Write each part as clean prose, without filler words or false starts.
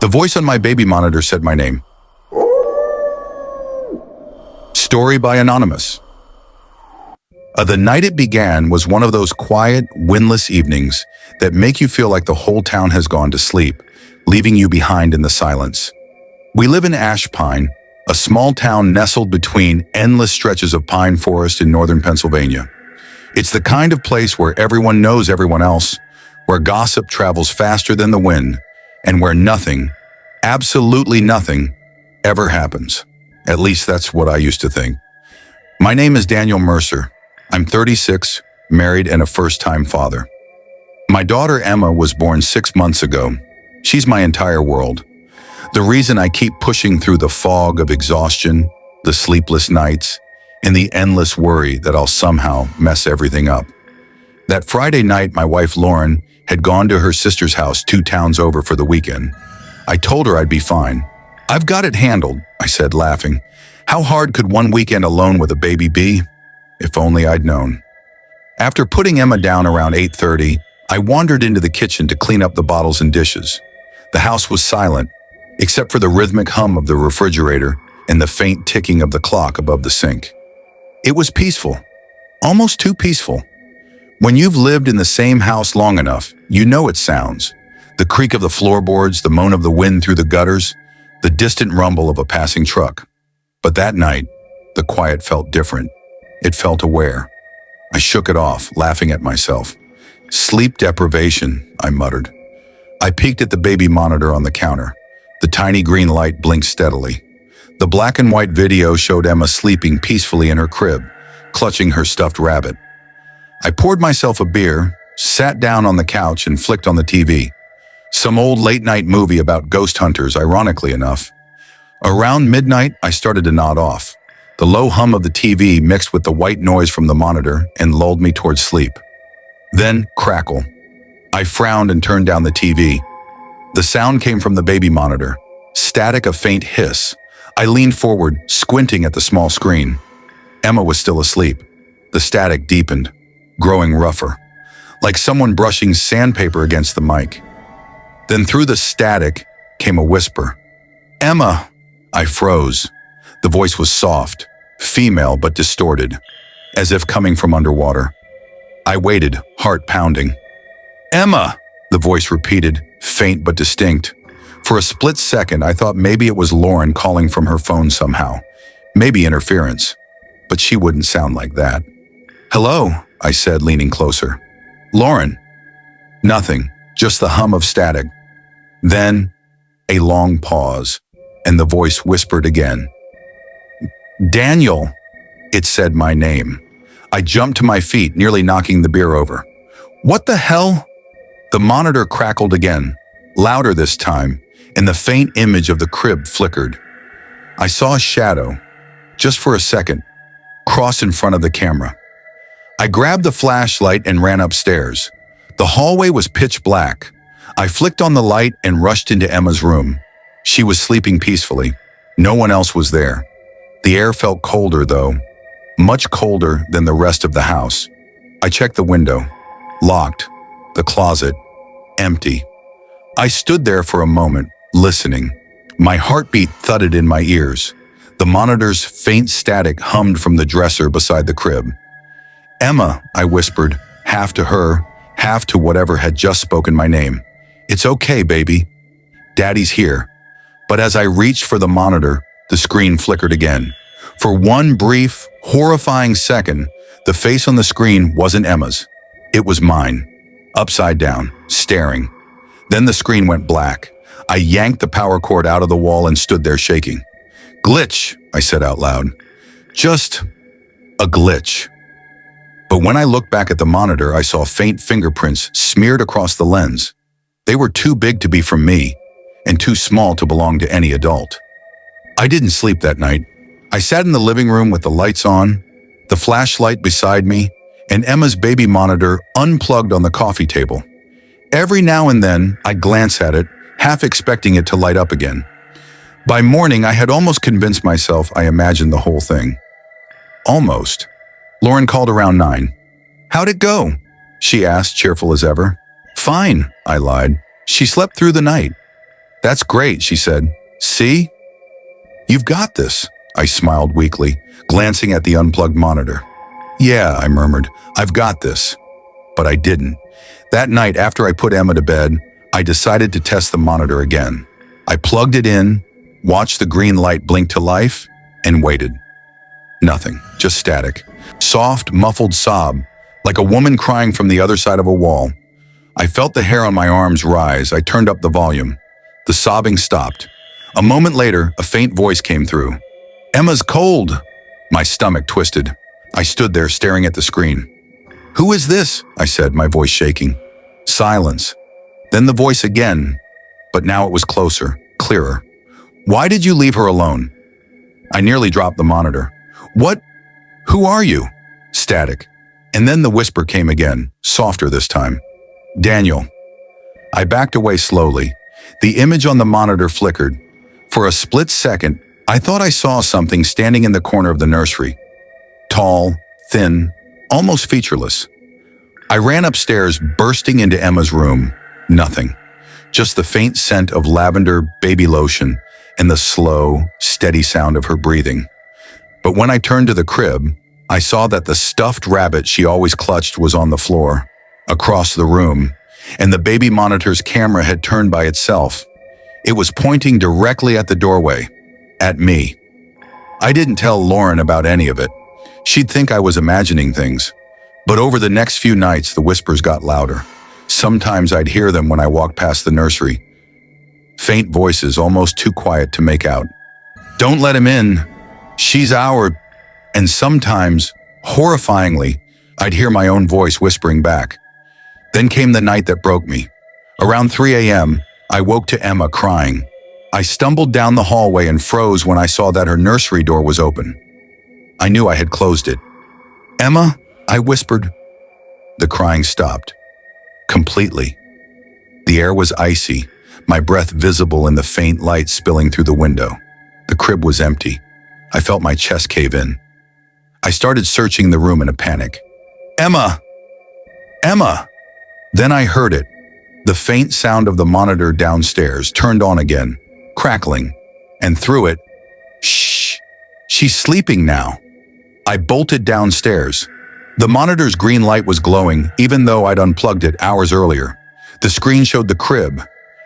The voice on my baby monitor said my name. Story by Anonymous. The night it began was one of those quiet, windless evenings that make you feel like the whole town has gone to sleep, leaving you behind in the silence. We live in Ashpine, a small town nestled between endless stretches of pine forest in northern Pennsylvania. It's the kind of place where everyone knows everyone else, where gossip travels faster than the wind, and where nothing, absolutely nothing, ever happens. At least that's what I used to think. My name is Daniel Mercer. I'm 36, married and a first-time father. My daughter Emma was born 6 months ago. She's my entire world. The reason I keep pushing through the fog of exhaustion, the sleepless nights, and the endless worry that I'll somehow mess everything up. That Friday night, my wife Lauren had gone to her sister's house 2 towns over for the weekend. I told her I'd be fine. "I've got it handled," I said, laughing. How hard could one weekend alone with a baby be? If only I'd known. After putting Emma down around 8:30, I wandered into the kitchen to clean up the bottles and dishes. The house was silent, except for the rhythmic hum of the refrigerator and the faint ticking of the clock above the sink. It was peaceful, almost too peaceful. When you've lived in the same house long enough, you know it sounds. The creak of the floorboards, the moan of the wind through the gutters, the distant rumble of a passing truck. But that night, the quiet felt different. It felt aware. I shook it off, laughing at myself. "Sleep deprivation," I muttered. I peeked at the baby monitor on the counter. The tiny green light blinked steadily. The black and white video showed Emma sleeping peacefully in her crib, clutching her stuffed rabbit. I poured myself a beer, sat down on the couch and flicked on the TV. Some old late-night movie about ghost hunters, ironically enough. Around midnight, I started to nod off. The low hum of the TV mixed with the white noise from the monitor and lulled me towards sleep. Then, crackle. I frowned and turned down the TV. The sound came from the baby monitor. Static, a faint hiss. I leaned forward, squinting at the small screen. Emma was still asleep. The static deepened, growing rougher, like someone brushing sandpaper against the mic. Then through the static came a whisper. "Emma!" I froze. The voice was soft, female but distorted, as if coming from underwater. I waited, heart pounding. "Emma!" the voice repeated, faint but distinct. For a split second, I thought maybe it was Lauren calling from her phone somehow. Maybe interference. But she wouldn't sound like that. "Hello," I said, leaning closer. "Lauren." Nothing, just the hum of static. Then, a long pause, and the voice whispered again. "Daniel." It said my name. I jumped to my feet, nearly knocking the beer over. "What the hell?" The monitor crackled again, louder this time, and the faint image of the crib flickered. I saw a shadow, just for a second, cross in front of the camera. I grabbed the flashlight and ran upstairs. The hallway was pitch black. I flicked on the light and rushed into Emma's room. She was sleeping peacefully. No one else was there. The air felt colder, though, much colder than the rest of the house. I checked the window. Locked. The closet. Empty. I stood there for a moment, listening. My heartbeat thudded in my ears. The monitor's faint static hummed from the dresser beside the crib. "Emma," I whispered, half to her, half to whatever had just spoken my name. "It's okay, baby. Daddy's here." But as I reached for the monitor, the screen flickered again. For one brief, horrifying second, the face on the screen wasn't Emma's. It was mine, upside down, staring. Then the screen went black. I yanked the power cord out of the wall and stood there shaking. "Glitch," I said out loud. "Just a glitch." But when I looked back at the monitor, I saw faint fingerprints smeared across the lens. They were too big to be from me, and too small to belong to any adult. I didn't sleep that night. I sat in the living room with the lights on, the flashlight beside me, and Emma's baby monitor unplugged on the coffee table. Every now and then, I'd glance at it, half expecting it to light up again. By morning, I had almost convinced myself I imagined the whole thing. Almost. Lauren called around 9. "How'd it go?" she asked, cheerful as ever. "Fine," I lied. "She slept through the night." That's great, she said. See? You've got this, I smiled weakly, glancing at the unplugged monitor. Yeah, I murmured, I've got this. But I didn't. That night, after I put Emma to bed, I decided to test the monitor again. I plugged it in, watched the green light blink to life, and waited. Nothing, just static. Soft, muffled sob, like a woman crying from the other side of a wall. I felt the hair on my arms rise. I turned up the volume. The sobbing stopped. A moment later, a faint voice came through. Emma's cold! My stomach twisted. I stood there staring at the screen. Who is this? I said, my voice shaking. Silence. Then the voice again, but now it was closer, clearer. Why did you leave her alone? I nearly dropped the monitor. What? Who are you? Static. And then the whisper came again, softer this time. Daniel. I backed away slowly. The image on the monitor flickered. For a split second, I thought I saw something standing in the corner of the nursery. Tall, thin, almost featureless. I ran upstairs, bursting into Emma's room. Nothing. Just the faint scent of lavender, baby lotion, and the slow, steady sound of her breathing. But when I turned to the crib, I saw that the stuffed rabbit she always clutched was on the floor, across the room, and the baby monitor's camera had turned by itself. It was pointing directly at the doorway, at me. I didn't tell Lauren about any of it. She'd think I was imagining things. But over the next few nights, the whispers got louder. Sometimes I'd hear them when I walked past the nursery. Faint voices, almost too quiet to make out. Don't let him in. She's our... And sometimes, horrifyingly, I'd hear my own voice whispering back. Then came the night that broke me. Around 3 a.m., I woke to Emma crying. I stumbled down the hallway and froze when I saw that her nursery door was open. I knew I had closed it. Emma, I whispered. The crying stopped. Completely. The air was icy, my breath visible in the faint light spilling through the window. The crib was empty. I felt my chest cave in. I started searching the room in a panic. Emma! Emma! Then I heard it. The faint sound of the monitor downstairs turned on again, crackling. And through it, shh! She's sleeping now. I bolted downstairs. The monitor's green light was glowing, even though I'd unplugged it hours earlier. The screen showed the crib,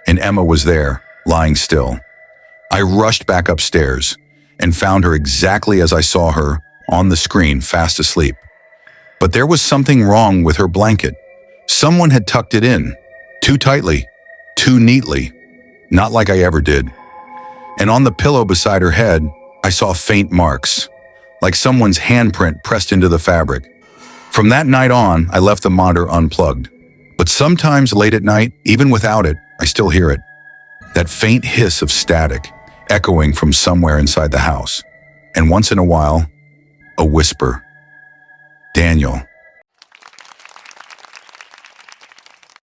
and Emma was there, lying still. I rushed back upstairs and found her exactly as I saw her, on the screen, fast asleep. But there was something wrong with her blanket. Someone had tucked it in, too tightly, too neatly, not like I ever did. And on the pillow beside her head, I saw faint marks, like someone's handprint pressed into the fabric. From that night on, I left the monitor unplugged. But sometimes late at night, even without it, I still hear it. That faint hiss of static, echoing from somewhere inside the house. And once in a while, a whisper. Daniel.